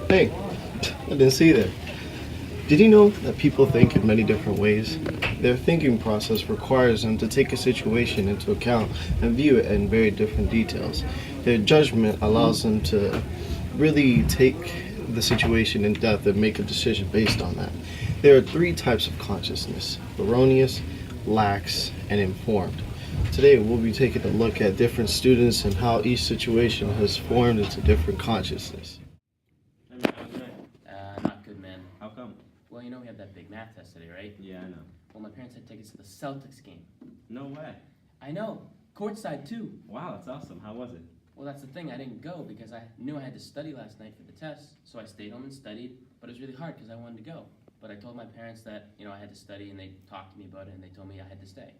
Hey, I didn't see that. Did you know that people think in many different ways? Their thinking process requires them to take a situation into account and view it in very different details. Their judgment allows them to really take the situation in depth and make a decision based on that. There are three types of consciousness: erroneous, lax, and informed. Today we'll be taking a look at different students and how each situation has formed into different consciousness. I mean, how's it? Not good, man. How come? Well, you know we have that big math test today, right? Yeah, I know. Well, my parents had tickets to the Celtics game. No way. I know. Courtside, too. Wow, that's awesome. How was it? Well, that's the thing. I didn't go because I knew I had to study last night for the test. So I stayed home and studied, but it was really hard because I wanted to go. But I told my parents that, I had to study, and they talked to me about it, and they told me I had to stay.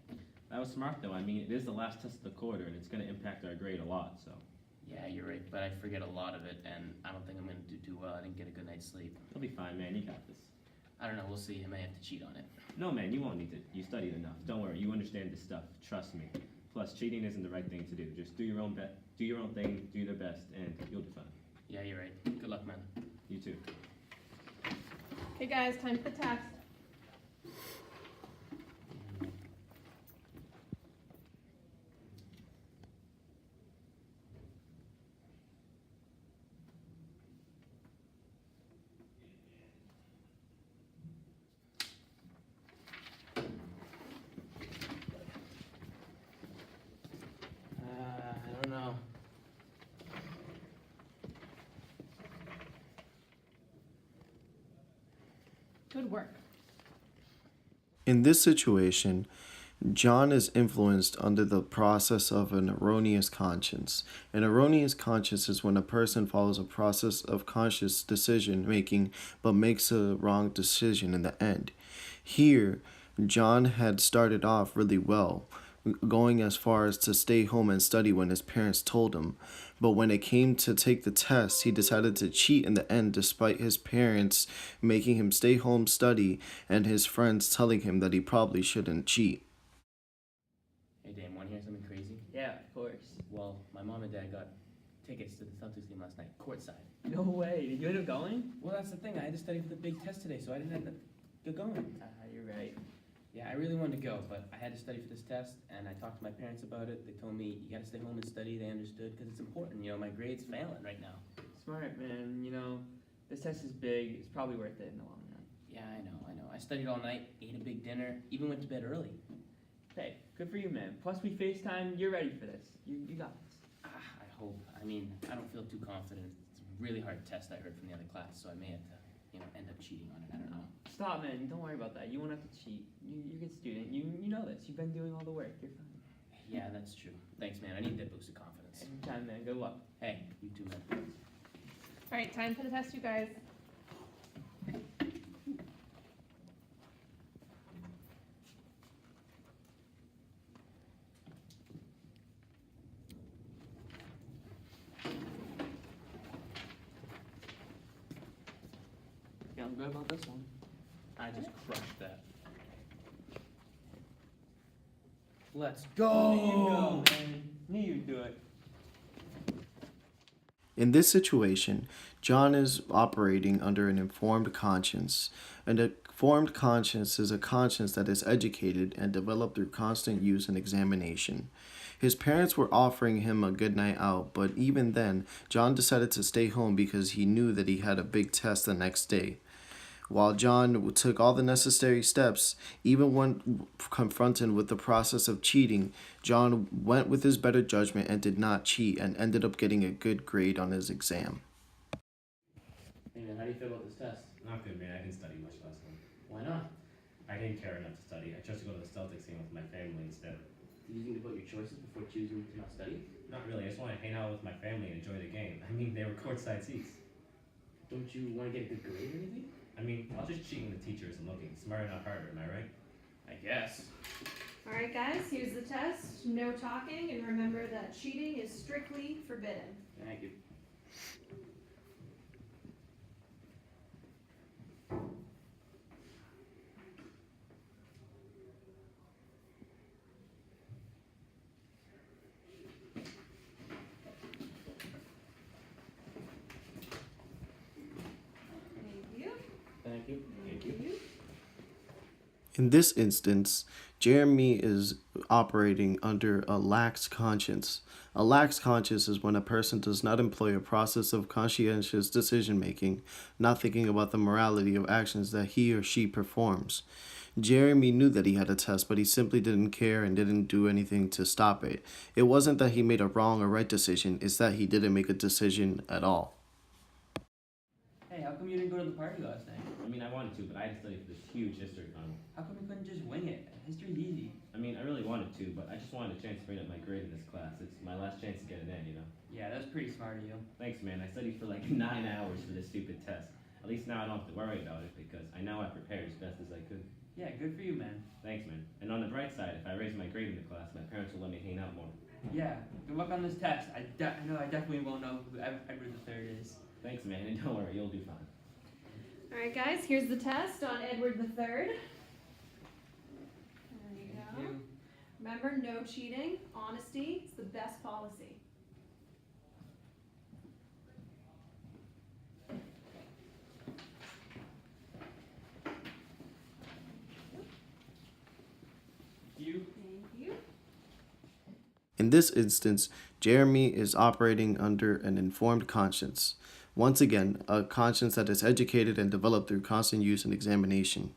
That was smart, though. I mean, it is the last test of the quarter, and it's going to impact our grade a lot, so. Yeah, you're right, but I forget a lot of it, and I don't think I'm going to do too well. I didn't get a good night's sleep. You'll be fine, man. You got this. I don't know. We'll see. I may have to cheat on it. No, man, you won't need to. You studied enough. Don't worry. You understand this stuff. Trust me. Plus, cheating isn't the right thing to do. Just do your own do your own thing, do your best, and you'll be fine. Yeah, you're right. Good luck, man. You too. Hey guys, time for the test. I don't know. Good work. In this situation, John is influenced under the process of an erroneous conscience. An erroneous conscience is when a person follows a process of conscious decision making but makes a wrong decision in the end. Here, John had started off really well, going as far as to stay home and study when his parents told him. But when it came to take the test, he decided to cheat in the end despite his parents making him stay home study and his friends telling him that he probably shouldn't cheat. Hey, Dan, want to hear something crazy? Yeah, of course. Well, my mom and dad got tickets to the Celtics game last night, courtside. No way. Did you end up going? Well, that's the thing. I had to study for the big test today, so I didn't have to get going. You're right. Yeah, I really wanted to go, but I had to study for this test, and I talked to my parents about it. They told me, you got to stay home and study. They understood, because it's important. My grade's failing right now. Smart, man. This test is big. It's probably worth it in the long run. Yeah, I know. I studied all night, ate a big dinner, even went to bed early. Hey, good for you, man. Plus, we FaceTime. You're ready for this. You got this. I hope. I mean, I don't feel too confident. It's a really hard test I heard from the other class, so I may have to, end up cheating on it. I don't know. Stop, man. Don't worry about that. You won't have to cheat. You're a good student. You know this. You've been doing all the work. You're fine. Yeah, that's true. Thanks, man. I need that boost of confidence. Anytime, man. Good luck. Hey, you too, man. All right, time for the test, you guys. Feeling good about this one. I just crushed that. Let's There you go, go! man. Knew you'd do it. In this situation, John is operating under an informed conscience. An informed conscience is a conscience that is educated and developed through constant use and examination. His parents were offering him a good night out, but even then, John decided to stay home because he knew that he had a big test the next day. While John took all the necessary steps, even when confronted with the process of cheating, John went with his better judgment and did not cheat and ended up getting a good grade on his exam. Hey, man, how do you feel about this test? Not good, man. I didn't study much last one. Why not? I didn't care enough to study. I chose to go to the Celtics game with my family instead. Did you think about your choices before choosing to not study? Not really. I just wanted to hang out with my family and enjoy the game. I mean, they were courtside seats. Don't you want to get a good grade or anything? I mean, I'll just cheat when the teacher isn't looking. Smarter, not harder. Am I right? I guess. All right, guys, here's the test. No talking, and remember that cheating is strictly forbidden. Thank you. In this instance, Jeremy is operating under a lax conscience. A lax conscience is when a person does not employ a process of conscientious decision making, not thinking about the morality of actions that he or she performs. Jeremy knew that he had a test, but he simply didn't care and didn't do anything to stop it. It wasn't that he made a wrong or right decision, it's that he didn't make a decision at all. Hey, how come you didn't go to the party last night? I mean, I wanted to, but I had to study for this huge history final. How come you couldn't just wing it? History's easy. I mean, I really wanted to, but I just wanted a chance to bring up my grade in this class. It's my last chance to get an A, you know? Yeah, that's pretty smart of you. Thanks, man. I studied for like 9 hours for this stupid test. At least now I don't have to worry about it because I know I prepared as best as I could. Yeah, good for you, man. Thanks, man. And on the bright side, if I raise my grade in the class, my parents will let me hang out more. Yeah, good luck on this test. I know I definitely won't know who Edward III is. Thanks, man, and don't worry, you'll do fine. Alright guys, here's the test on Edward III. There you go. You. Remember, no cheating. Honesty is the best policy. You. Thank you. In this instance, Jeremy is operating under an informed conscience. Once again, a conscience that is educated and developed through constant use and examination.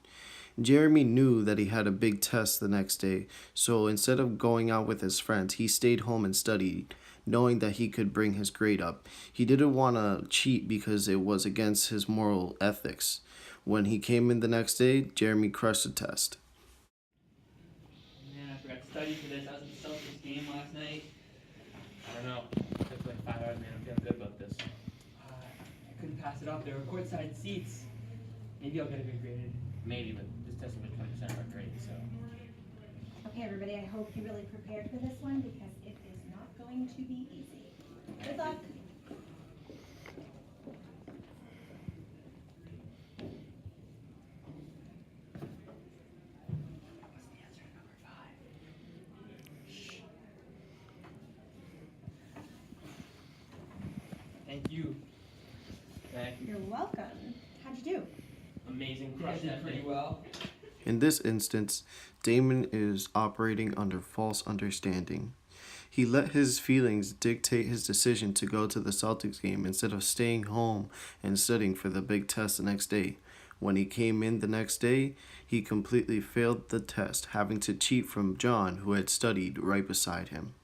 Jeremy knew that he had a big test the next day, so instead of going out with his friends, he stayed home and studied, knowing that he could bring his grade up. He didn't want to cheat because it was against his moral ethics. When he came in the next day, Jeremy crushed the test. Man, I forgot to study for this. I was at the Celtics game last night. I don't know. I took like 5 hours, man. I'm feeling good about this. I couldn't pass it off. There were courtside seats. Maybe I'll get a good grade. Maybe, but this test will be 20% of our grade, so. Okay, everybody, I hope you really prepared for this one because it is not going to be easy. Good luck. What's the answer to number 5? Shh. Thank you. Thank you. You're welcome. How'd you do? Amazing. Crushed that pretty well. In this instance, Damon is operating under false understanding. He let his feelings dictate his decision to go to the Celtics game instead of staying home and studying for the big test the next day. When he came in the next day, he completely failed the test, having to cheat from John, who had studied right beside him.